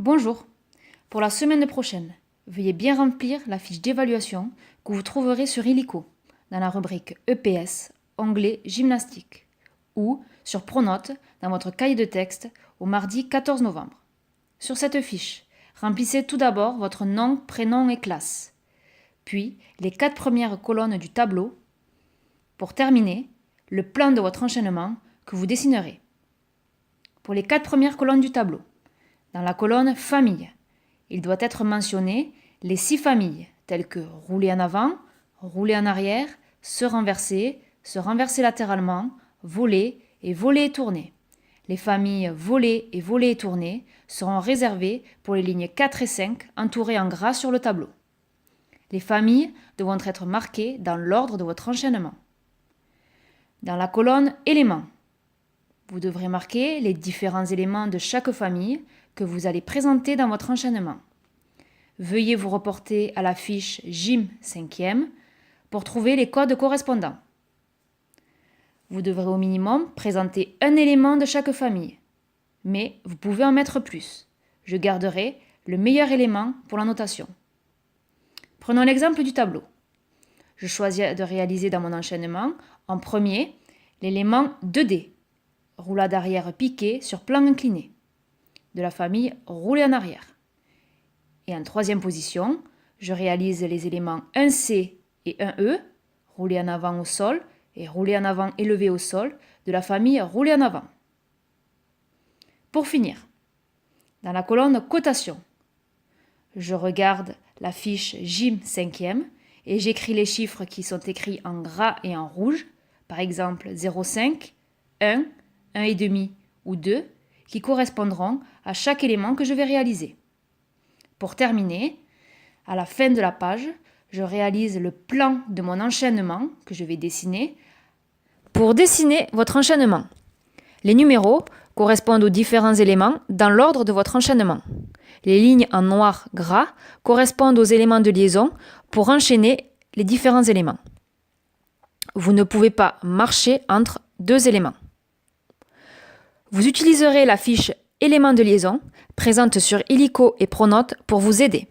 Bonjour. Pour la semaine prochaine, veuillez bien remplir la fiche d'évaluation que vous trouverez sur Illico, dans la rubrique EPS, onglet Gymnastique, ou sur Pronote, dans votre cahier de texte, au mardi 14 novembre. Sur cette fiche, remplissez tout d'abord votre nom, prénom et classe, puis les 4 premières colonnes du tableau. Pour terminer, le plan de votre enchaînement que vous dessinerez. Pour les 4 premières colonnes du tableau, dans la colonne Famille, il doit être mentionné les 6 familles, telles que rouler en avant, rouler en arrière, se renverser latéralement, voler et tourner. Les familles voler et tourner seront réservées pour les lignes 4 et 5 entourées en gras sur le tableau. Les familles devront être marquées dans l'ordre de votre enchaînement. Dans la colonne Éléments, vous devrez marquer les différents éléments de chaque famille que vous allez présenter dans votre enchaînement. Veuillez vous reporter à la fiche Gym 5e pour trouver les codes correspondants. Vous devrez au minimum présenter un élément de chaque famille, mais vous pouvez en mettre plus. Je garderai le meilleur élément pour la notation. Prenons l'exemple du tableau. Je choisis de réaliser dans mon enchaînement en premier l'élément 2D, roulade arrière piquée sur plan incliné, de la famille rouler en arrière. Et en troisième position, je réalise les éléments 1C et 1E, rouler en avant au sol et rouler en avant élevé au sol, de la famille rouler en avant. Pour finir, dans la colonne cotation, je regarde la fiche Gym 5e et j'écris les chiffres qui sont écrits en gras et en rouge, par exemple 0,5, 1, 1,5 ou 2, qui correspondront à chaque élément que je vais réaliser. Pour terminer, à la fin de la page, je réalise le plan de mon enchaînement que je vais dessiner. Pour dessiner votre enchaînement, les numéros correspondent aux différents éléments dans l'ordre de votre enchaînement. Les lignes en noir gras correspondent aux éléments de liaison pour enchaîner les différents éléments. Vous ne pouvez pas marcher entre deux éléments. Vous utiliserez la fiche éléments de liaison présente sur Illico et Pronote pour vous aider.